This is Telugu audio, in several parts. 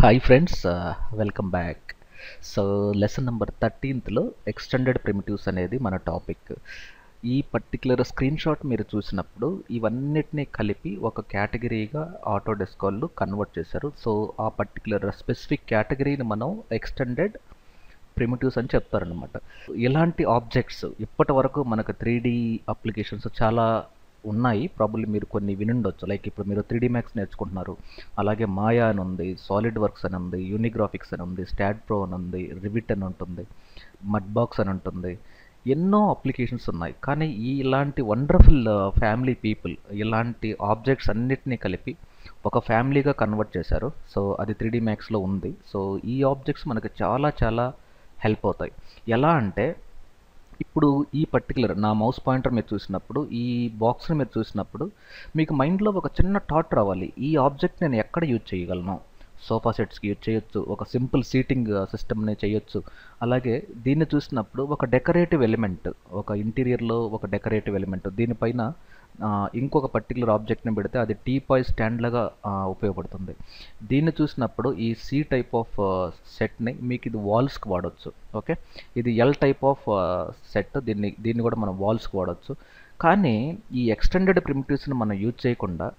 Hi friends, welcome back. So lesson number 13లో ఎక్స్టెండెడ్ ప్రిమిటివ్స్ అనేది మన టాపిక్. ఈ పర్టిక్యులర్ స్క్రీన్ షాట్ మీరు చూసినప్పుడు ఇవన్నిటిని కలిపి ఒక కేటగిరీగా ఆటోడెస్క్ వాళ్ళు కన్వర్ట్ చేశారు. సో ఆ పర్టిక్యులర్ స్పెసిఫిక్ కేటగిరీని మనం ఎక్స్టెండెడ్ ప్రిమిటివ్స్ అని చెప్తారనమాట. ఇలాంటి ఆబ్జెక్ట్స్ ఇప్పటి వరకు మనకు 3D అప్లికేషన్స్ చాలా ఉన్నాయి. ప్రాబబ్లీ మీరు కొన్ని వినుండొచ్చు. లైక్ ఇప్పుడు మీరు 3D మ్యాక్స్ నేర్చుకుంటున్నారు. అలాగే మాయా అని ఉంది, సాలిడ్ వర్క్స్ అని ఉంది, యూనిగ్రాఫిక్స్ అని ఉంది, స్టాడ్ ప్రో అని ఉంది, రివిట్ అని ఉంటుంది, మడ్ బాక్స్ అని ఉంటుంది. ఎన్నో అప్లికేషన్స్ ఉన్నాయి. కానీ ఇలాంటి వండర్ఫుల్ ఫ్యామిలీ పీపుల్ ఇలాంటి ఆబ్జెక్ట్స్ అన్నిటినీ కలిపి ఒక ఫ్యామిలీగా కన్వర్ట్ చేశారు. సో అది 3D మ్యాక్స్లో ఉంది. సో ఈ ఆబ్జెక్ట్స్ మనకు చాలా చాలా హెల్ప్ అవుతాయి. ఎలా అంటే ఇప్పుడు ఈ పర్టికులర్ నా మౌస్ పాయింటర్ మీరు చూసినప్పుడు, ఈ బాక్స్ని మీరు చూసినప్పుడు మీకు మైండ్లో ఒక చిన్న థాట్ రావాలి. ఈ ఆబ్జెక్ట్ నేను ఎక్కడ యూజ్ చేయగలను? సోఫా సెట్స్కి యూజ్ చేయొచ్చు, ఒక సింపుల్ సీటింగ్ సిస్టమ్ని చేయొచ్చు. అలాగే దీన్ని చూసినప్పుడు ఒక డెకరేటివ్ ఎలిమెంట్, ఒక ఇంటీరియర్లో ఒక డెకరేటివ్ ఎలిమెంట్ దీనిపైన ఇంకొక పర్టికులర్ ఆబ్జెక్ట్ని పెడితే అది టీపాయ్ స్టాండ్ లాగా ఉపయోగపడుతుంది. దీన్ని చూసినప్పుడు ఈ సి టైప్ ఆఫ్ సెట్ని మీకు ఇది వాల్స్కి వాడవచ్చు. ఓకే, ఇది ఎల్ టైప్ ఆఫ్ సెట్, దీన్ని కూడా మనం వాల్స్కి వాడవచ్చు. కానీ ఈ ఎక్స్టెండెడ్ ప్రిమిటివ్స్ని మనం యూజ్ చేయకుండా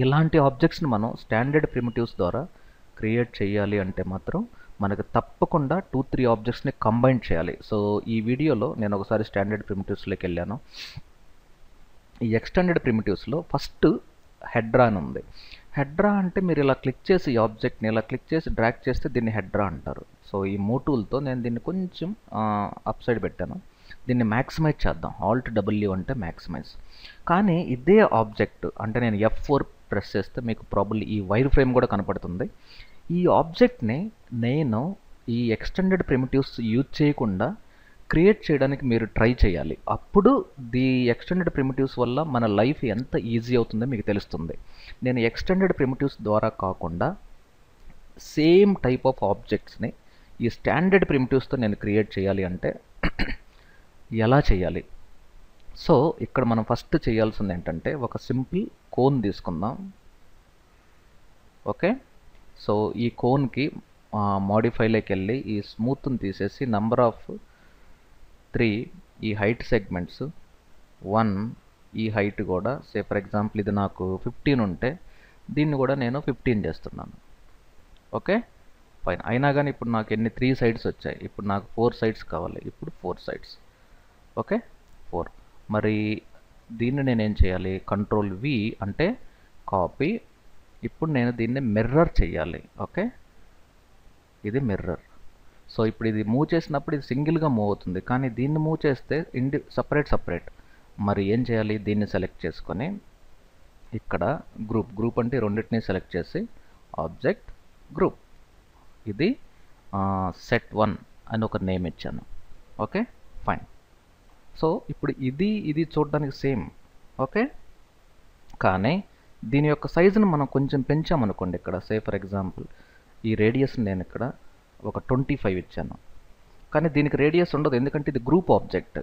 ఇలాంటి ఆబ్జెక్ట్స్ని మనం స్టాండర్డ్ ప్రిమిటివ్స్ ద్వారా క్రియేట్ చేయాలి అంటే మాత్రం మనకు తప్పకుండా 2-3 ఆబ్జెక్ట్స్ని కంబైన్ చేయాలి. సో ఈ వీడియోలో నేను ఒకసారి స్టాండర్డ్ ప్రిమిటివ్స్లోకి వెళ్ళాను. ఈ ఎక్స్టెండెడ్ ప్రిమిటివ్స్లో ఫస్ట్ హెడ్రా అని ఉంది. హెడ్రా అంటే మీరు ఇలా క్లిక్ చేసి ఈ ఆబ్జెక్ట్ని ఇలా క్లిక్ చేసి డ్రాగ్ చేస్తే దీన్ని హెడ్రా అంటారు. సో ఈ మూటూల్తో నేను దీన్ని కొంచెం అప్ సైడ్ పెట్టాను. దీన్ని మ్యాక్సిమైజ్ చేద్దాం. ఆల్ట్ డబ్ల్యూ అంటే మ్యాక్సిమైజ్. కానీ ఇదే ఆబ్జెక్ట్ అంటే నేను F4 ప్రెస్ చేస్తే మీకు ప్రాబబ్లీ ఈ వైర్ ఫ్రేమ్ కూడా కనపడుతుంది. ఈ ఆబ్జెక్ట్ని నేను ఈ ఎక్స్టెండెడ్ ప్రిమిటివ్స్ యూజ్ చేయకుండా క్రియేట్ చేయడానికి మీరు ట్రై చేయాలి. అప్పుడు ఎక్స్టెండెడ్ ప్రిమిటివ్స్ వల్ల మన లైఫ్ ఎంత ఈజీ అవుతుందో మీకు తెలుస్తుంది. నేను ఎక్స్టెండెడ్ ప్రిమిటివ్స్ ద్వారా కాకుండా సేమ్ టైప్ ఆఫ్ ఆబ్జెక్ట్స్ని ఈ స్టాండర్డ్ ప్రిమిటివ్స్తో నేను క్రియేట్ చేయాలి అంటే ఎలా చేయాలి? సో ఇక్కడ మనం ఫస్ట్ చేయాల్సింది ఏంటంటే ఒక సింపుల్ కోన్ తీసుకుందాం. ఓకే, సో ఈ కోన్కి మోడిఫైలోకి వెళ్ళి ఈ స్మూత్ని తీసేసి నంబర్ ఆఫ్ 3 ఈ హైట్ సెగ్మెంట్స్ 1 ఈ హైట్ కూడా సే ఫర్ ఎగ్జాంపుల్ ఇది నాకు 15 ఉంటే దీన్ని కూడా నేను 15 చేస్తున్నాను. Okay fine. అయినా కానీ ఇప్పుడు నాకు ఎన్ని 3 సైడ్స్ వచ్చాయి. ఇప్పుడు నాకు 4 సైడ్స్ కావాలి. ఇప్పుడు 4 సైడ్స్. ఓకే 4. మరి దీన్ని నేనేం చేయాలి? కంట్రోల్ V అంటే కాపీ. ఇప్పుడు నేను దీన్ని మిర్రర్ చేయాలి. ఓకే, ఇది మిర్రర్. సో ఇప్పుడు ఇది మూవ్ చేసినప్పుడు ఇది సింగిల్గా మూవ్ అవుతుంది. కానీ దీన్ని మూవ్ చేస్తే సపరేట్. మరి ఏం చేయాలి? దీన్ని సెలెక్ట్ చేసుకొని ఇక్కడ గ్రూప్ అంటే రెండింటిని సెలెక్ట్ చేసి ఆబ్జెక్ట్ గ్రూప్, ఇది సెట్ 1 అని ఒక నేమ్ ఇచ్చాను. Okay fine. సో ఇప్పుడు ఇది చూడడానికి సేమ్. ఓకే, కానీ దీని యొక్క సైజును మనం కొంచెం పెంచామనుకోండి. ఇక్కడ సే ఫర్ ఎగ్జాంపుల్ ఈ రేడియస్ నేను ఇక్కడ ఒక 25 ఇచ్చాను. కానీ దీనికి రేడియస్ ఉండదు, ఎందుకంటే ఇది group object.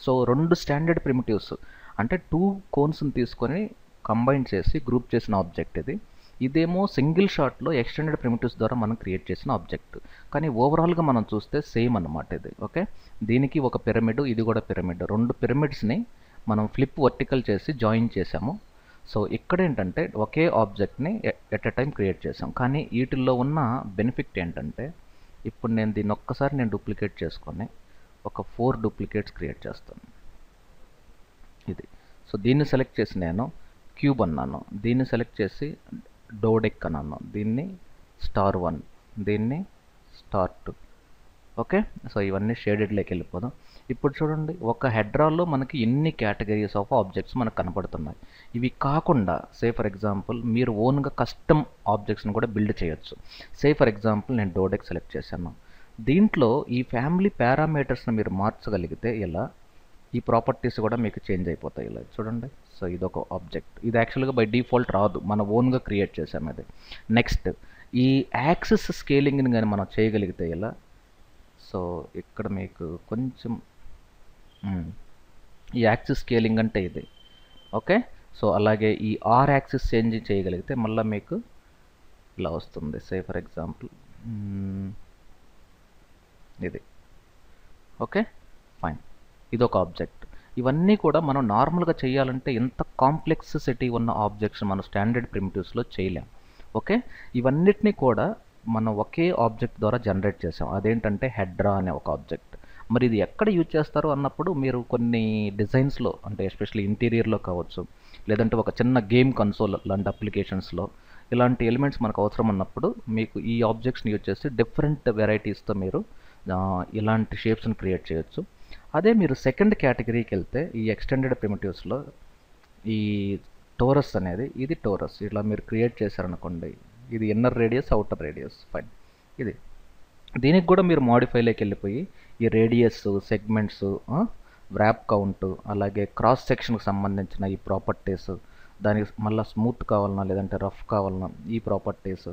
So 2 standard primitives అంటే 2 కోన్స్ని తీసుకొని కంబైన్ చేసి గ్రూప్ చేసిన ఆబ్జెక్ట్ ఇది. ఇదేమో సింగిల్ షాట్లో ఎక్స్టెండెడ్ ప్రిమిటివ్స్ ద్వారా మనం క్రియేట్ చేసిన ఆబ్జెక్ట్. కానీ ఓవరాల్గా మనం చూస్తే సేమ్ అన్నమాట ఇది. ఓకే, దీనికి ఒక పిరమిడ్, ఇది కూడా పిరమిడ్. 2 పిరమిడ్స్ని మనం ఫ్లిప్ వర్టికల్ చేసి జాయిన్ చేసాము. సో ఇక్కడ ఏంటంటే ఒకే ఆబ్జెక్ట్ని ఎట్ ఎ టైం క్రియేట్ చేసాం. కానీ వీటిల్లో ఉన్న బెనిఫిట్ ఏంటంటే ఇప్పుడు నేను దీన్ని ఒక్కసారి డూప్లికేట్ చేసుకొని ఒక 4 డూప్లికేట్స్ క్రియేట్ చేస్తాను. ఇది. సో దీన్ని సెలెక్ట్ చేసి నేను క్యూబ్ అన్నాను, దీన్ని సెలెక్ట్ చేసి డోడెక్ అన్నాను, దీన్ని స్టార్ 1, దీన్ని స్టార్ 2. ఓకే, సో ఇవన్నీ షేడెడ్లోకి వెళ్ళిపోదాం. ఇప్పుడు చూడండి, ఒక హెడ్రాల్లో మనకి ఎన్ని కేటగిరీస్ ఆఫ్ ఆబ్జెక్ట్స్ మనకు కనపడుతున్నాయి. ఇవి కాకుండా సే ఫర్ ఎగ్జాంపుల్ మీరు ఓన్గా కస్టమ్ ఆబ్జెక్ట్స్ని కూడా బిల్డ్ చేయొచ్చు. సే ఫర్ ఎగ్జాంపుల్ నేను డోడెక్ సెలెక్ట్ చేశాను. దీంట్లో ఈ ఫ్యామిలీ పారామీటర్స్ని మీరు మార్చగలిగితే ఇలా ఈ ప్రాపర్టీస్ కూడా మీకు చేంజ్ అయిపోతాయి. ఇలా చూడండి. సో ఇదొక ఆబ్జెక్ట్. ఇది యాక్చువల్గా బై డిఫాల్ట్ రాదు, మన ఓన్గా క్రియేట్ చేసాము ఇది. నెక్స్ట్ ఈ యాక్సిస్ స్కేలింగ్ని కానీ మనం చేయగలిగితే ఇలా. సో ఇక్కడ మీకు కొంచెం ఈ యాక్సిస్ స్కేలింగ్ అంటే ఇది. ఓకే, సో అలాగే ఈ ఆర్ యాక్సిస్ చేంజ్ చేయగలిగితే మళ్ళీ మీకు ఇలా వస్తుంది. సే ఫర్ ఎగ్జాంపుల్ ఇది. Okay, fine. ఇది ఒక ఆబ్జెక్ట్. ఇవన్నీ కూడా మనం నార్మల్గా చేయాలంటే ఇంత కాంప్లెక్సిటీ ఉన్న ఆబ్జెక్ట్స్ మనం స్టాండర్డ్ ప్రిమిటివ్స్లో చేయలేం. ఓకే, ఇవన్నిటినీ కూడా మనం ఒకే ఆబ్జెక్ట్ ద్వారా జనరేట్ చేసాం. అదేంటంటే హెడ్రా అనే ఒక ఆబ్జెక్ట్. మరి ఇది ఎక్కడ యూజ్ చేస్తారు అన్నప్పుడు మీరు కొన్ని డిజైన్స్లో, అంటే ఎస్పెషల్లీ ఇంటీరియర్లో కావచ్చు, లేదంటే ఒక చిన్న గేమ్ కన్సోల్ లాంటి అప్లికేషన్స్లో ఇలాంటి ఎలిమెంట్స్ మనకు అవసరం ఉన్నప్పుడు మీకు ఈ ఆబ్జెక్ట్స్ని యూజ్ చేసి డిఫరెంట్ వెరైటీస్తో మీరు ఇలాంటి షేప్స్ని క్రియేట్ చేయొచ్చు. అదే మీరు సెకండ్ కేటగిరీకి వెళ్తే ఈ ఎక్స్టెండెడ్ ప్రిమిటివ్స్లో ఈ టోరస్ అనేది, ఇది టోరస్ ఇట్లా మీరు క్రియేట్ చేశారనుకోండి, ఇది inner radius, outer radius, fine. ఇది దీనికి కూడా మీరు మాడిఫైలోకి వెళ్ళిపోయి ఈ రేడియస్, సెగ్మెంట్స్, వ్రాప్ కౌంట్, అలాగే క్రాస్ సెక్షన్కి సంబంధించిన ఈ ప్రాపర్టీస్, దానికి మళ్ళీ స్మూత్ కావాలన్నా లేదంటే రఫ్ కావాలన్నా ఈ ప్రాపర్టీస్,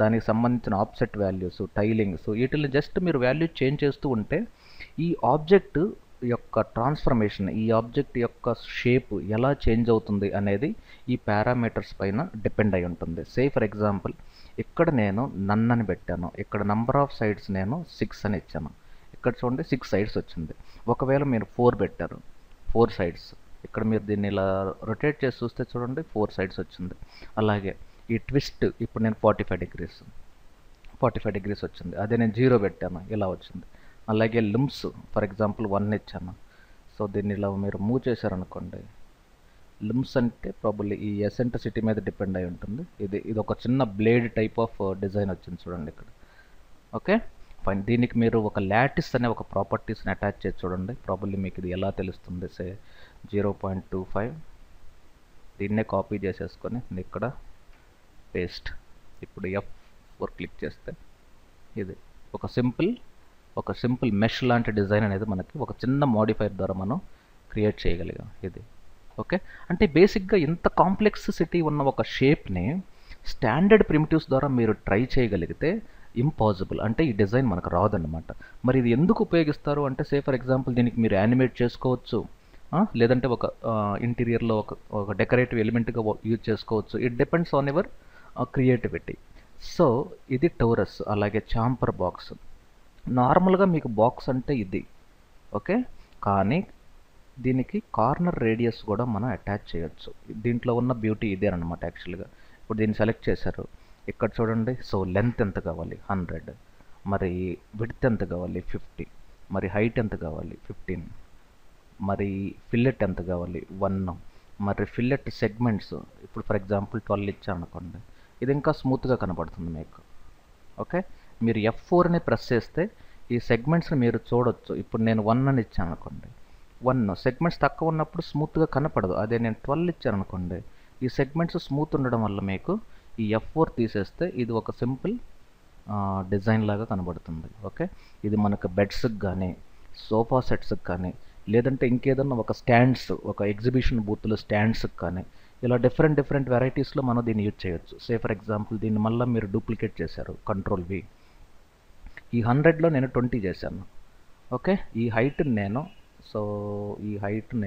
దానికి సంబంధించిన ఆఫ్సెట్ వాల్యూస్, టైలింగ్స్, వీటిని జస్ట్ మీరు వాల్యూ చేంజ్ చేస్తూ ఉంటే ఈ ఆబ్జెక్ట్ యొక్క ట్రాన్స్ఫర్మేషన్, ఈ ఆబ్జెక్ట్ యొక్క షేప్ ఎలా చేంజ్ అవుతుంది అనేది ఈ పారామీటర్స్ పైన డిపెండ్ అయి ఉంటుంది. సే ఫర్ ఎగ్జాంపుల్ ఇక్కడ నేను నన్ అని పెట్టాను, ఇక్కడ నంబర్ ఆఫ్ సైడ్స్ నేను 6 అని ఇచ్చాను, ఇక్కడ చూడండి 6 సైడ్స్ వచ్చింది. ఒకవేళ మీరు 4 పెట్టారు, 4 సైడ్స్, ఇక్కడ మీరు దీన్ని ఇలా రొటేట్ చేసి చూస్తే చూడండి 4 సైడ్స్ వచ్చింది. అలాగే ఈ ట్విస్ట్ ఇప్పుడు నేను 45 డిగ్రీస్ వచ్చింది. అదే నేను 0 పెట్టాను, ఇలా వచ్చింది. అలాగే లిమ్స్ ఫర్ ఎగ్జాంపుల్ 1 ఇచ్చాను. సో దీన్ని ఇలా మీరు మూవ్ చేశారనుకోండి, లిమ్స్ అంటే ప్రాబబ్లీ ఈ ఎసెంట్రిసిటీ మీద డిపెండ్ అయి ఉంటుంది. ఇది ఒక చిన్న బ్లేడ్ టైప్ ఆఫ్ డిజైన్ వచ్చింది చూడండి ఇక్కడ. Okay, fine. దీనికి మీరు ఒక లాటిస్ అనే ఒక ప్రాపర్టీస్ని అటాచ్ చేసి చూడండి, ప్రాబబ్లీ మీకు ఇది ఎలా తెలుస్తుంది. సే 0.25 దీన్నే కాపీ చేసేసుకొని ఇక్కడ పేస్ట్. ఇప్పుడు F4 క్లిక్ చేస్తే ఇది ఒక సింపుల్ మెష్ లాంటి డిజైన్ అనేది మనకి ఒక చిన్న మోడిఫైర్ ద్వారా మనం క్రియేట్ చేయగలిగాం. ఇది ఓకే. అంటే బేసిక్గా ఇంత కాంప్లెక్సిటీ ఉన్న ఒక షేప్ని స్టాండర్డ్ ప్రిమిటివ్స్ ద్వారా మీరు ట్రై చేయగలిగితే ఇంపాసిబుల్, అంటే ఈ డిజైన్ మనకు రాదన్నమాట. మరి ఇది ఎందుకు ఉపయోగిస్తారు అంటే, సే ఫర్ ఎగ్జాంపుల్ దీనికి మీరు యానిమేట్ చేసుకోవచ్చు, లేదంటే ఒక ఇంటీరియర్లో ఒక డెకరేటివ్ ఎలిమెంట్గా యూజ్ చేసుకోవచ్చు. It depends on your creativity. So ఇది టోరస్. అలాగే చాంపర్ బాక్స్. నార్మల్గా మీకు బాక్స్ అంటే ఇది ఓకే, కానీ దీనికి కార్నర్ రేడియస్ కూడా మనం అటాచ్ చేయొచ్చు. దీంట్లో ఉన్న బ్యూటీ ఇదే అనమాట యాక్చువల్గా. ఇప్పుడు దీన్ని సెలెక్ట్ చేశారు, ఇక్కడ చూడండి. సో లెంత్ ఎంత కావాలి 100, మరి విడ్త్ ఎంత కావాలి 50, మరి హైట్ ఎంత కావాలి 15, మరి ఫిల్లెట్ ఎంత కావాలి 1, మరి ఫిల్లెట్ సెగ్మెంట్స్ ఇప్పుడు ఫర్ ఎగ్జాంపుల్ 12 ఇచ్చాను అనుకోండి, ఇది ఇంకా స్మూత్గా కనపడుతుంది మీకు. ఓకే, మీరు F4ని ప్రెస్ చేస్తే ఈ సెగ్మెంట్స్ని మీరు చూడొచ్చు. ఇప్పుడు నేను 1 అని ఇచ్చాను అనుకోండి, 1 సెగ్మెంట్స్ తక్కువ ఉన్నప్పుడు స్మూత్గా కనపడదు. అదే నేను 12 ఇచ్చాను అనుకోండి, ఈ సెగ్మెంట్స్ స్మూత్ ఉండడం వల్ల మీకు ఈ F4 తీసేస్తే ఇది ఒక సింపుల్ డిజైన్ లాగా కనబడుతుంది. ఓకే, ఇది మనకు బెడ్స్కి కానీ, సోఫా సెట్స్కి కానీ, లేదంటే ఇంకేదన్నా ఒక స్టాండ్స్, ఒక ఎగ్జిబిషన్ బూత్లో స్టాండ్స్కి కానీ, ఇలా డిఫరెంట్ వెరైటీస్లో మనం దీన్ని యూజ్ చేయొచ్చు. సే ఫర్ ఎగ్జాంపుల్ దీన్ని మళ్ళీ మీరు డూప్లికేట్ చేశారు, Ctrl V. ఈ 100లో నేను 20 చేశాను. ఓకే, ఈ హైట్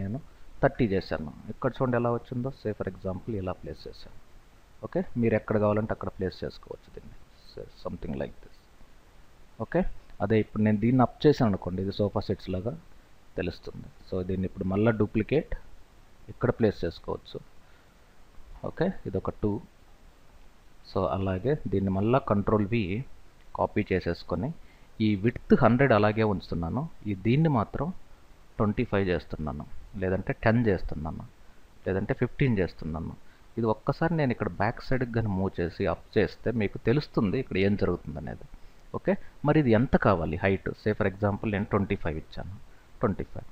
నేను 30 చేశాను. ఇక్కడ చూడండి ఎలా వచ్చిందో. సే ఫర్ ఎగ్జాంపుల్ ఇలా ప్లేస్ చేశాను. ఓకే, మీరు ఎక్కడ కావాలంటే అక్కడ ప్లేస్ చేసుకోవచ్చు దీన్ని, సంథింగ్ లైక్ దిస్. ఓకే, అదే ఇప్పుడు నేను దీన్ని అప్ చేశాను అనుకోండి, ఇది సోఫా సెట్స్ లాగా తెలుస్తుంది. సో దీన్ని ఇప్పుడు మళ్ళీ డూప్లికేట్ ఇక్కడ ప్లేస్ చేసుకోవచ్చు. ఓకే, ఇది ఒక 2. సో అలాగే దీన్ని మళ్ళీ Ctrl V కాపీ చేసేసుకొని ఈ విడ్త్ 100 అలాగే ఉంచుతున్నాను, దీన్ని మాత్రం 25 చేస్తున్నాను, లేదంటే 10 చేస్తున్నాను, లేదంటే 15 చేస్తున్నాను. ఇది ఒక్కసారి నేను ఇక్కడ బ్యాక్ సైడ్కి కానీ మూవ్ చేసి అప్ చేస్తే మీకు తెలుస్తుంది ఇక్కడ ఏం జరుగుతుంది అనేది. ఓకే, మరి ఇది ఎంత కావాలి హైట్? సే ఫర్ ఎగ్జాంపుల్ నేను 25 ఇచ్చాను, 25.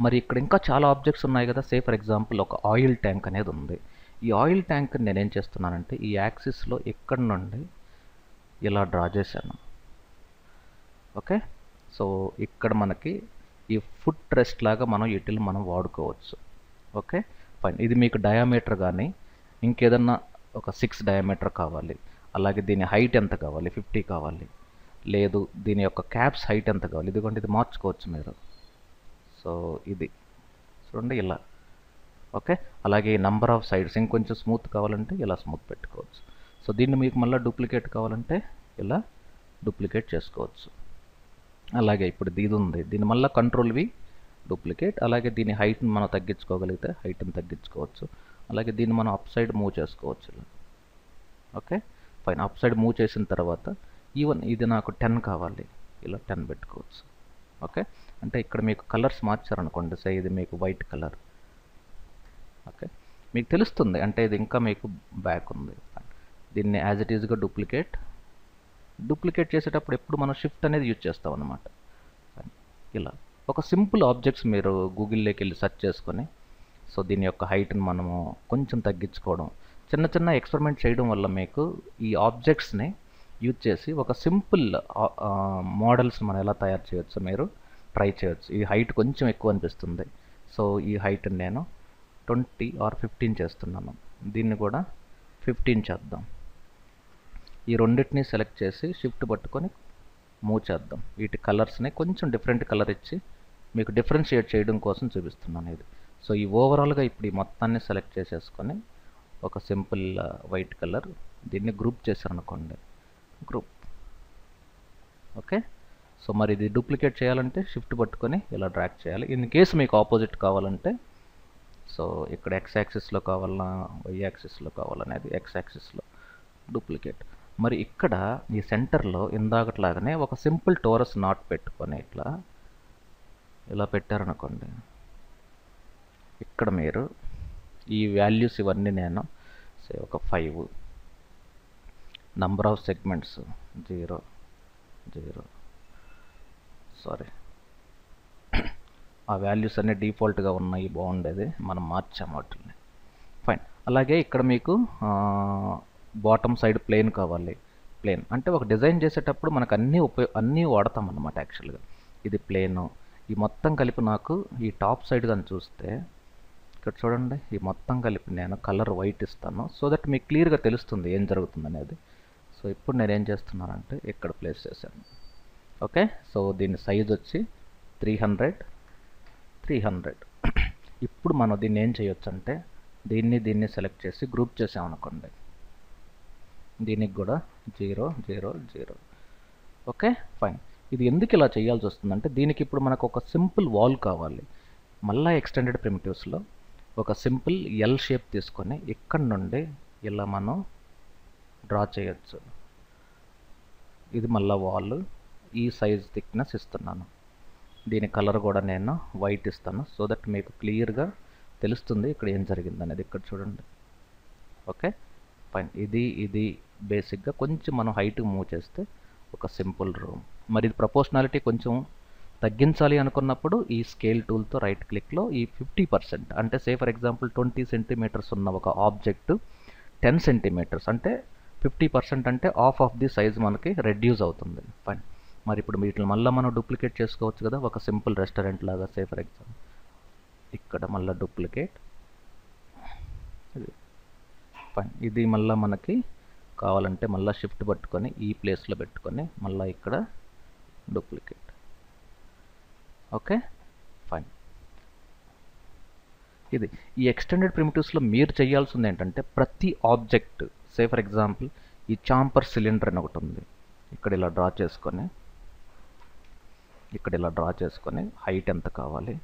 మరి ఇక్కడ ఇంకా చాలా ఆబ్జెక్ట్స్ ఉన్నాయి కదా. సే ఫర్ ఎగ్జాంపుల్ ఒక ఆయిల్ ట్యాంక్ అనేది ఉంది. ఈ ఆయిల్ ట్యాంక్ నేనేం చేస్తున్నానంటే ఈ యాక్సిస్లో ఇక్కడ నుండి ఇలా డ్రా చేశాను. ఓకే, సో ఇక్కడ మనకి ఈ ఫుట్ రెస్ట్ లాగా మనం వీటిని మనం వాడుకోవచ్చు. Okay, fine. ఇది మీకు డయామీటర్ కానీ ఇంకేదన్నా ఒక 6 డయామీటర్ కావాలి, అలాగే దీని హైట్ ఎంత కావాలి, 50 కావాలి, లేదు దీని యొక్క క్యాప్స్ హైట్ ఎంత కావాలి, ఇదిగోండి ఇది మార్చుకోవచ్చు మీరు. సో ఇది చూడండి ఇలా. ఓకే, అలాగే నంబర్ ఆఫ్ సైడ్స్ ఇంకొంచెం స్మూత్ కావాలంటే ఇలా స్మూత్ పెట్టుకోవచ్చు. సో దీన్ని మీకు మళ్ళీ డూప్లికేట్ కావాలంటే ఇలా డూప్లికేట్ చేసుకోవచ్చు. అలాగే ఇప్పుడు ఇది ఉంది, దీని మళ్ళీ కంట్రోల్-V డూప్లికేట్. అలాగే దీని హైట్ని మనం తగ్గించుకోగలిగితే హైట్ని తగ్గించుకోవచ్చు. అలాగే దీన్ని మనం అప్ సైడ్ మూవ్ చేసుకోవచ్చు ఇలా. Okay fine. Up side move చేసిన తర్వాత ఈవెన్ ఇది నాకు 10 కావాలి, ఇలా 10 పెట్టుకోవచ్చు. ఓకే అంటే ఇక్కడ మీకు కలర్స్ మార్చారనుకోండి, సే ఇది మీకు వైట్ కలర్. ఓకే మీకు తెలుస్తుంది అంటే ఇది ఇంకా మీకు బ్యాక్ ఉంది. దీన్ని యాజ్ ఇట్ ఈజ్గా డూప్లికేట్ చేసేటప్పుడు ఎప్పుడు మనం షిఫ్ట్ అనేది యూజ్ చేస్తాం అన్నమాట. ఇలా ఒక సింపుల్ ఆబ్జెక్ట్స్ మీరు గూగుల్లోకి వెళ్ళి సెర్చ్ చేసుకొని, సో దీని యొక్క హైట్ని మనము కొంచెం తగ్గించుకోవడం, చిన్న చిన్న ఎక్స్పెరిమెంట్ చేయడం వల్ల మీకు ఈ ఆబ్జెక్ట్స్ని యూజ్ చేసి ఒక సింపుల్ మోడల్స్ మనం ఎలా తయారు చేయొచ్చు మీరు ట్రై చేయొచ్చు. ఈ హైట్ కొంచెం ఎక్కువ అనిపిస్తుంది, సో ఈ హైట్ని నేను 20 or 15 చేస్తున్నాను. దీన్ని కూడా 15 చేద్దాం. ఈ రెండింటిని సెలెక్ట్ చేసి షిఫ్ట్ పట్టుకొని మూవ్ చేద్దాం. వీటి కలర్స్ని కొంచెం డిఫరెంట్ కలర్ ఇచ్చి మీకు డిఫరెన్షియేట్ చేయడం కోసం చూపిస్తున్నాను ఇది. సో ఈ ఓవరాల్గా ఇప్పుడు ఈ మొత్తాన్ని సెలెక్ట్ చేసేసుకొని ఒక సింపుల్ వైట్ కలర్, దీన్ని గ్రూప్ చేశారనుకోండి, గ్రూప్. ఓకే సో మరి ఇది డూప్లికేట్ చేయాలంటే షిఫ్ట్ పట్టుకొని ఇలా డ్రాగ్ చేయాలి. ఇన్ కేసు మీకు ఆపోజిట్ కావాలంటే, సో ఇక్కడ ఎక్స్ యాక్సిస్లో కావాలన్నా వై యాక్సిస్లో కావాలనేది ఎక్స్ యాక్సిస్లో డూప్లికేట్. మరి ఇక్కడ ఈ సెంటర్లో ఇందాకట్లాగానే ఒక సింపుల్ టోరస్ నాట్ పెట్టుకొని ఇలా పెట్టారనుకోండి, ఇక్కడ మీరు ఈ వాల్యూస్ ఇవన్నీ నేను సే ఒక 5, నంబర్ ఆఫ్ సెగ్మెంట్స్ 0 0, సారీ ఆ వాల్యూస్ అన్నీ డిఫాల్ట్గా ఉన్నాయి, బాగుండేది, మనం మార్చాము వాటిని. ఫైన్. అలాగే ఇక్కడ మీకు బాటమ్ సైడ్ ప్లేన్ కావాలి. ప్లేన్ అంటే ఒక డిజైన్ చేసేటప్పుడు మనకు అన్నీ వాడతాం అన్నమాట యాక్చువల్గా. ఇది ప్లేను, ఈ మొత్తం కలిపి నాకు ఈ టాప్ సైడ్ కానీ చూస్తే ఇక్కడ చూడండి, ఈ మొత్తం కలిపి నేను కలర్ వైట్ ఇస్తాను, సో దట్ మీకు క్లియర్గా తెలుస్తుంది ఏం జరుగుతుంది అనేది. సో ఇప్పుడు నేను ఏం చేస్తున్నానంటే ఇక్కడ ప్లేస్ చేశాను. ఓకే సో దీని సైజ్ వచ్చి 300. ఇప్పుడు మనం దీన్ని ఏం చేయొచ్చు అంటే దీన్ని సెలెక్ట్ చేసి గ్రూప్ చేసామనుకోండి, దీనికి కూడా 0 0 0. Okay fine. ఇది ఎందుకు ఇలా చేయాల్సి వస్తుందంటే దీనికి ఇప్పుడు మనకు ఒక సింపుల్ వాల్ కావాలి. మళ్ళీ ఎక్స్టెండెడ్ ప్రిమిటివ్స్లో ఒక సింపుల్ ఎల్ షేప్ తీసుకొని ఇక్కడ నుండి ఇలా మనం డ్రా చేయొచ్చు. ఇది మళ్ళీ వాల్, ఈ సైజ్ థిక్నెస్ ఇస్తున్నాను. దీని కలర్ కూడా నేను వైట్ ఇస్తాను, సో దట్ మీకు క్లియర్గా తెలుస్తుంది ఇక్కడ ఏం జరిగింది అనేది. ఇక్కడ చూడండి. Okay fine. ఇది బేసిక్గా కొంచెం మనం హైట్ మూవ్ చేస్తే ఒక సింపుల్ రూమ్. మరి ఇది ప్రపోర్షనాలిటీ కొంచెం తగ్గించాలి అనుకున్నప్పుడు ఈ స్కేల్ టూల్తో రైట్ క్లిక్లో ఈ 50% అంటే సే ఫర్ ఎగ్జాంపుల్ 20 సెంటీమీటర్స్ ఉన్న ఒక ఆబ్జెక్ట్ 10 సెంటీమీటర్స్ అంటే 50% అంటే హాఫ్ ఆఫ్ ది సైజ్ మనకి రెడ్యూస్ అవుతుంది. ఫైన్. మరి ఇప్పుడు వీటిని మళ్ళీ మనం డూప్లికేట్ చేసుకోవచ్చు కదా, ఒక సింపుల్ రెస్టారెంట్ లాగా. సే ఫర్ ఎగ్జాంపుల్ ఇక్కడ మళ్ళీ డూప్లికేట్, ఫైన్. ఇది మళ్ళీ మనకి కావాలంటే మళ్ళీ షిఫ్ట్ పట్టుకొని ఈ ప్లేస్లో పెట్టుకొని మళ్ళీ ఇక్కడ డూప్లికేట్. Okay fine. ఇది ఈ ఎక్స్టెండెడ్ ప్రిమిటివ్స్లో మీరు చేయాల్సింది ఏంటంటే ప్రతి ఆబ్జెక్ట్, సే ఫర్ ఎగ్జాంపుల్ ఈ చాంపర్ సిలిండర్ అని ఒకటి ఉంది, ఇక్కడ ఇలా డ్రా చేసుకొని హైట్ ఎంత కావాలి,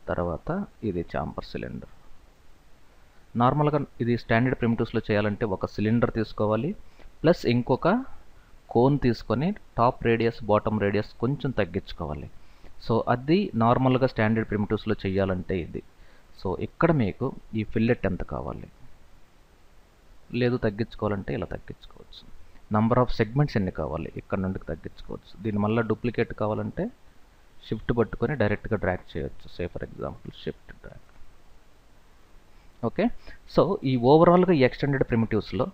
తర్వాత ఇది చాంపర్ సిలిండర్. నార్మల్గా ఇది స్టాండర్డ్ ప్రిమిటివ్స్లో చేయాలంటే ఒక సిలిండర్ తీసుకోవాలి, ప్లస్ ఇంకొక కోన్ తీసుకొని టాప్ రేడియస్ బాటమ్ రేడియస్ కొంచెం తగ్గించుకోవాలి. సో అది నార్మల్గా స్టాండర్డ్ ప్రిమిటివ్స్లో చేయాలంటే ఇది. సో ఇక్కడ మీకు ఈ ఫిల్లెట్ ఎంత కావాలి, లేదు తగ్గించుకోవాలంటే ఇలా తగ్గించుకోవచ్చు. నంబర్ ఆఫ్ సెగ్మెంట్స్ ఎన్ని కావాలి, ఇక్కడ నుండి తగ్గించుకోవచ్చు. దీన్ని మళ్ళీ డూప్లికేట్ కావాలంటే షిఫ్ట్ పట్టుకొని డైరెక్ట్గా డ్రాగ్ చేయొచ్చు. Say for example shift drag. Okay so ఈ ఓవరాల్గా ఈ ఎక్స్టెండెడ్ ప్రిమిటివ్స్లో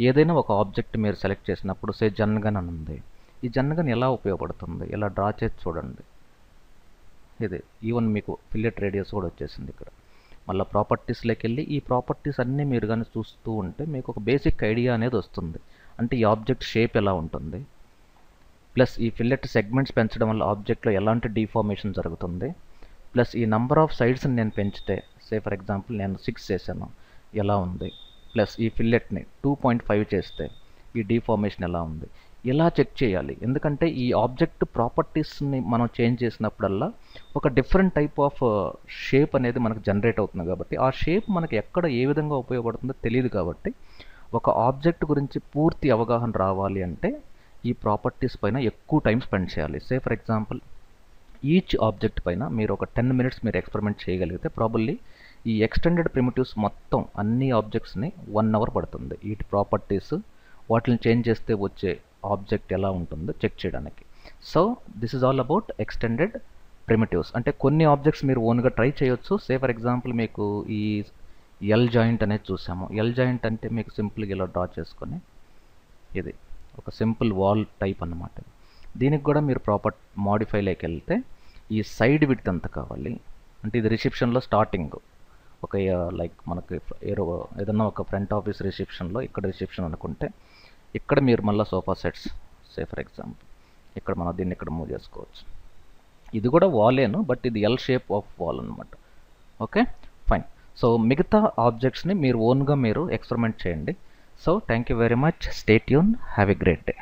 ఏదైనా ఒక ఆబ్జెక్ట్ మీరు సెలెక్ట్ చేసినప్పుడు సే జన్గన్ అని ఉంది, ఈ జన్గన్ ఎలా ఉపయోగపడుతుంది ఇలా డ్రా చేసి చూడండి. ఇది ఈవెన్ మీకు ఫిల్లెట్ రేడియస్ కూడా వచ్చేసింది ఇక్కడ. మళ్ళీ ప్రాపర్టీస్లోకి వెళ్ళి ఈ ప్రాపర్టీస్ అన్నీ మీరు కానీ చూస్తూ ఉంటే మీకు ఒక బేసిక్ ఐడియా అనేది వస్తుంది. అంటే ఈ ఆబ్జెక్ట్ షేప్ ఎలా ఉంటుంది, ప్లస్ ఈ ఫిల్లెట్ సెగ్మెంట్స్ పెంచడం వల్ల ఆబ్జెక్ట్లో ఎలాంటి డిఫార్మేషన్ జరుగుతుంది, ప్లస్ ఈ నంబర్ ఆఫ్ సైడ్స్ని నేను పెంచితే సే ఫర్ ఎగ్జాంపుల్ నేను 6 చేశాను ఎలా ఉంది, ప్లస్ ఈ ఫిల్లెట్ని 2.5 చేస్తే ఈ డిఫార్మేషన్ ఎలా ఉంది, ఇలా చెక్ చేయాలి. ఎందుకంటే ఈ ఆబ్జెక్ట్ ప్రాపర్టీస్ని మనం చేంజ్ చేసినప్పుడల్లా ఒక డిఫరెంట్ టైప్ ఆఫ్ షేప్ అనేది మనకు జనరేట్ అవుతుంది. కాబట్టి ఆ షేప్ మనకి ఎక్కడ ఏ విధంగా ఉపయోగపడుతుందో తెలియదు. కాబట్టి ఒక ఆబ్జెక్ట్ గురించి పూర్తి అవగాహన రావాలి అంటే ఈ ప్రాపర్టీస్ పైన ఎక్కువ టైం స్పెండ్ చేయాలి. Say for example each object పైన మీరు ఒక 10 మినిట్స్ మీరు ఎక్స్పెరిమెంట్ చేయగలిగితే ప్రాబబ్లీ ఈ ఎక్స్టెండెడ్ ప్రిమిటివ్స్ మొత్తం అన్ని ఆబ్జెక్ట్స్ని 1 అవర్ పడుతుంది. వీటి ప్రాపర్టీస్ వాటిని చేంజ్ చేస్తే వచ్చే ఆబ్జెక్ట్ ఎలా ఉంటుందో చెక్ చేయడానికి. So this is all about extended primitives. అంటే కొన్ని ఆబ్జెక్ట్స్ మీరు ఓన్గా ట్రై చేయొచ్చు. సే ఫర్ ఎగ్జాంపుల్ మీకు ఈ ఎల్ జాయింట్ అనేది చూసాము. ఎల్ జాయింట్ అంటే మీకు సింపుల్గా ఇలా డ్రా చేసుకొని ఇది ఒక సింపుల్ వాల్ టైప్ అన్నమాట. దీనికి కూడా మీరు ప్రాపర్ మాడిఫైలోకి వెళ్తే ఈ సైడ్ విడ్త్ ఎంత కావాలి అంటే ఇది రిసెప్షన్లో స్టార్టింగ్ ఒక లైక్ మనకి ఏదన్నా ఒక ఫ్రంట్ ఆఫీస్ రిసెప్షన్లో ఇక్కడ రిసెప్షన్ అనుకుంటే ఇక్కడ మీరు మళ్ళీ sofa sets say for example ఇక్కడ మనం దీన్ని ఇక్కడ మూవ్ చేసుకోవచ్చు. ఇది కూడా వాలేను, బట్ ఇది ఎల్ షేప్ ఆఫ్ వాల్ అనమాట. Okay fine. సో మిగతా ఆబ్జెక్ట్స్ని మీరు ఓన్గా మీరు ఎక్స్పెరిమెంట్ చేయండి. So thank you very much. Stay tune. Have a great day.